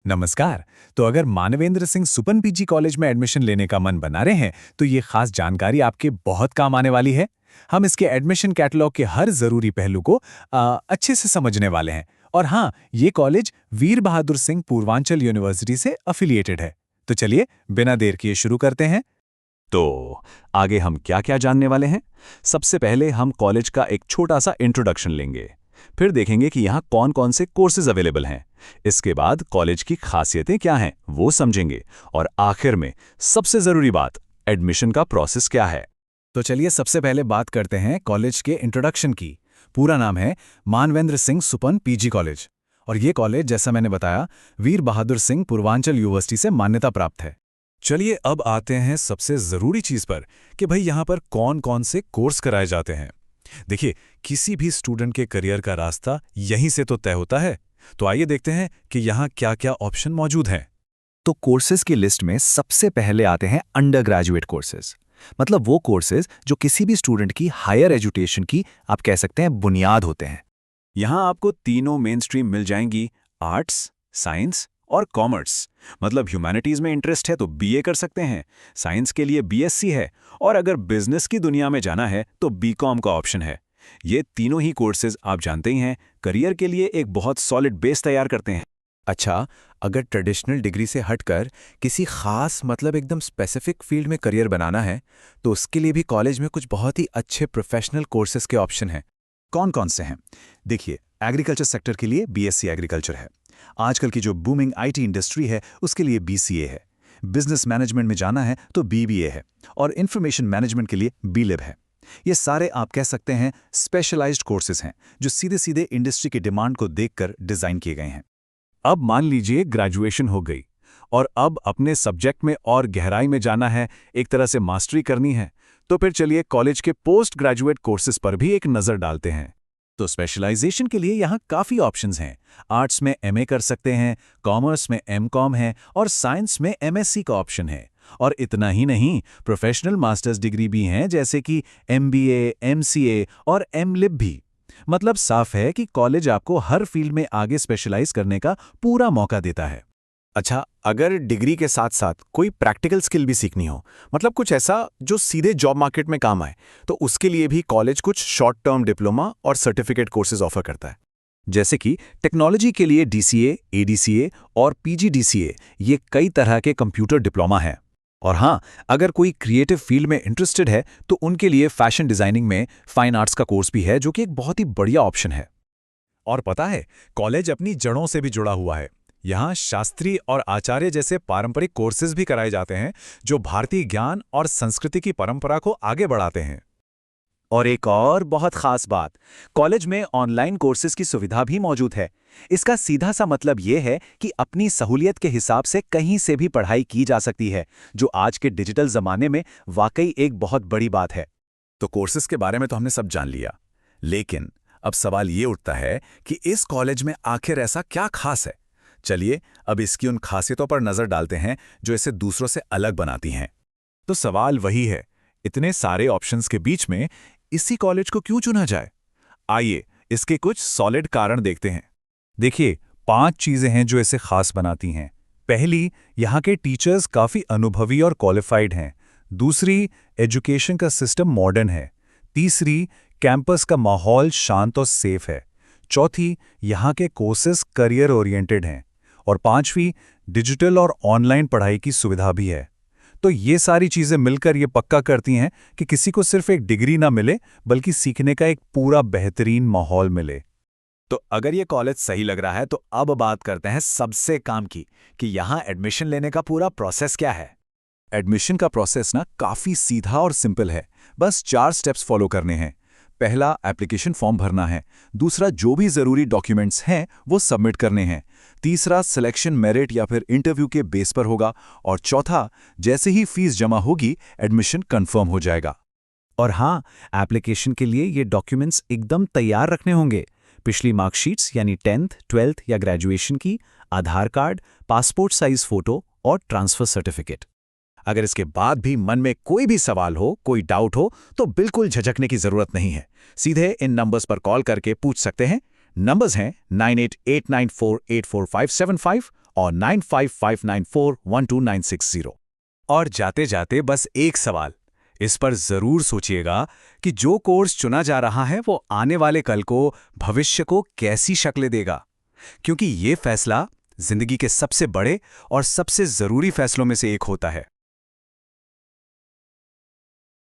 नमस्कार। तो अगर मानवेंद्र सिंह सुपन पीजी कॉलेज में एडमिशन लेने का मन बना रहे हैं तो ये खास जानकारी आपके बहुत काम आने वाली है। हम इसके एडमिशन कैटलॉग के हर जरूरी पहलू को अच्छे से समझने वाले हैं। और हाँ, ये कॉलेज वीर बहादुर सिंह पूर्वांचल यूनिवर्सिटी से अफिलिएटेड है। तो चलिए बिना देर किए शुरू करते हैं। तो आगे हम क्या-क्या जानने वाले हैं? सबसे पहले हम कॉलेज का एक छोटा सा इंट्रोडक्शन लेंगे। फिर देखेंगे कि यहाँ कौन-कौन से कोर्सेज अवेलेबल हैं। इसके बाद कॉलेज की खासियतें क्या हैं, वो समझेंगे। और आखिर में सबसे जरूरी बात, एडमिशन का प्रोसेस क्या है। तो चलिए सबसे पहले बात करते हैं कॉलेज के इंट्रोडक्शन की। पूरा नाम है मानवेंद्र सिंह सुपन पीजी कॉलेज। और ये कॉलेज, जैसा मैंने बताया, वीर बहादुर सिंह पूर्वांचल यूनिवर्सिटी से मान्यता प्राप्त है। चलिए अब आते हैं सबसे जरूरी चीज पर कि भाई यहाँ पर कौन कौन से कोर्स कराए जाते हैं। देखिए, किसी भी स्टूडेंट के करियर का रास्ता यहीं से तो तय होता है। तो आइए देखते हैं कि यहाँ क्या क्या ऑप्शन मौजूद हैं। तो कोर्सेज की लिस्ट में सबसे पहले आते हैं अंडर ग्रेजुएट कोर्सेज। मतलब वो कोर्सेज जो किसी भी स्टूडेंट की हायर एजुकेशन की, आप कह सकते हैं, बुनियाद होते हैं। यहाँ आपको तीनों मेन स्ट्रीम मिल जाएंगी, आर्ट्स, साइंस और कॉमर्स। मतलब ह्यूमैनिटीज में इंटरेस्ट है तो बीए कर सकते हैं, साइंस के लिए बीएससी है, और अगर बिजनेस की दुनिया में जाना है तो बीकॉम का ऑप्शन है। ये तीनों ही कोर्सेज आप जानते ही हैं, करियर के लिए एक बहुत सॉलिड बेस तैयार करते हैं। अच्छा, अगर ट्रेडिशनल डिग्री से हटकर किसी खास, मतलब एकदम स्पेसिफिक फील्ड में करियर बनाना है, तो उसके लिए भी कॉलेज में कुछ बहुत ही अच्छे प्रोफेशनल कोर्सेज के ऑप्शन हैं। कौन कौन से हैं? देखिए, एग्रीकल्चर सेक्टर के लिए बीएससी एग्रीकल्चर है। आजकल की जो बूमिंग आईटी इंडस्ट्री है उसके लिए बीसीए है। बिजनेस मैनेजमेंट में जाना है तो बीबीए है। और इंफॉर्मेशन मैनेजमेंट के लिए बीलिब है। ये सारे आप कह सकते हैं स्पेशलाइज्ड कोर्सेज हैं जो सीधे सीधे इंडस्ट्री की डिमांड को देखकर डिजाइन किए गए हैं। अब मान लीजिए ग्रेजुएशन हो गई और अब अपने सब्जेक्ट में और गहराई में जाना है, एक तरह से मास्टरी करनी है। तो फिर चलिए कॉलेज के पोस्ट ग्रेजुएट कोर्सेज पर भी एक नज़र डालते हैं। तो स्पेशलाइजेशन के लिए यहाँ काफ़ी ऑप्शंस हैं। आर्ट्स में एमए कर सकते हैं, कॉमर्स में एमकॉम है और साइंस में एमएससी का ऑप्शन है। और इतना ही नहीं, प्रोफेशनल मास्टर्स डिग्री भी हैं, जैसे कि एमबीए, एमसीए और एमलिब भी। मतलब साफ है कि कॉलेज आपको हर फील्ड में आगे स्पेशलाइज करने का पूरा मौका देता है। अच्छा, अगर डिग्री के साथ साथ कोई प्रैक्टिकल स्किल भी सीखनी हो, मतलब कुछ ऐसा जो सीधे जॉब मार्केट में काम आए, तो उसके लिए भी कॉलेज कुछ शॉर्ट टर्म डिप्लोमा और सर्टिफिकेट कोर्सेज ऑफर करता है। जैसे कि टेक्नोलॉजी के लिए डीसीए, एडीसीए और पीजीडीसीए, ये कई तरह के कंप्यूटर डिप्लोमा हैं। और हाँ, अगर कोई क्रिएटिव फील्ड में इंटरेस्टेड है तो उनके लिए फैशन डिजाइनिंग में फाइन आर्ट्स का कोर्स भी है, जो कि एक बहुत ही बढ़िया ऑप्शन है। और पता है, कॉलेज अपनी जड़ों से भी जुड़ा हुआ है। यहाँ शास्त्री और आचार्य जैसे पारंपरिक कोर्सेज भी कराए जाते हैं जो भारतीय ज्ञान और संस्कृति की परंपरा को आगे बढ़ाते हैं। और एक और बहुत खास बात, कॉलेज में ऑनलाइन कोर्सेज की सुविधा भी मौजूद है। इसका सीधा सा मतलब ये है कि अपनी सहूलियत के हिसाब से कहीं से भी पढ़ाई की जा सकती है, जो आज के डिजिटल जमाने में वाकई एक बहुत बड़ी बात है। तो कोर्सेज के बारे में तो हमने सब जान लिया, लेकिन अब सवाल ये उठता है कि इस कॉलेज में आखिर ऐसा क्या खास है। चलिए अब इसकी उन खासियतों पर नजर डालते हैं जो इसे दूसरों से अलग बनाती हैं। तो सवाल वही है, इतने सारे ऑप्शंस के बीच में इसी कॉलेज को क्यों चुना जाए? आइए इसके कुछ सॉलिड कारण देखते हैं। देखिए, 5 चीजें हैं जो इसे खास बनाती हैं। पहली, यहाँ के टीचर्स काफी अनुभवी और क्वालिफाइड हैं। दूसरी, एजुकेशन का सिस्टम मॉडर्न है। तीसरी, कैंपस का माहौल शांत और सेफ है। चौथी, यहाँ के कोर्सेज करियर ओरिएंटेड हैं। और पांचवी, डिजिटल और ऑनलाइन पढ़ाई की सुविधा भी है। तो ये सारी चीजें मिलकर ये पक्का करती हैं कि किसी को सिर्फ एक डिग्री ना मिले, बल्कि सीखने का एक पूरा बेहतरीन माहौल मिले। तो अगर ये कॉलेज सही लग रहा है तो अब बात करते हैं सबसे काम की, कि यहाँ एडमिशन लेने का पूरा प्रोसेस क्या है। एडमिशन का प्रोसेस ना काफी सीधा और सिंपल है। बस 4 स्टेप्स फॉलो करने हैं। पहला, एप्लीकेशन फॉर्म भरना है। दूसरा, जो भी जरूरी डॉक्यूमेंट्स हैं वो सबमिट करने हैं। तीसरा, सिलेक्शन मेरिट या फिर इंटरव्यू के बेस पर होगा। और चौथा, जैसे ही फीस जमा होगी एडमिशन कंफर्म हो जाएगा। और हाँ, एप्लीकेशन के लिए ये डॉक्यूमेंट्स एकदम तैयार रखने होंगे। पिछली मार्कशीट्स यानी 10th, 12th या ग्रेजुएशन की, आधार कार्ड, पासपोर्ट साइज फोटो और ट्रांसफर सर्टिफिकेट। अगर इसके बाद भी मन में कोई भी सवाल हो, कोई डाउट हो, तो बिल्कुल झिझकने की जरूरत नहीं है। सीधे इन नंबर्स पर कॉल करके पूछ सकते हैं। नंबर्स हैं 9889484575 और 9559412960। और जाते जाते बस एक सवाल, इस पर जरूर सोचिएगा कि जो कोर्स चुना जा रहा है वो आने वाले कल को, भविष्य को कैसी शक्ल देगा, क्योंकि ये फैसला जिंदगी के सबसे बड़े और सबसे जरूरी फैसलों में से एक होता है।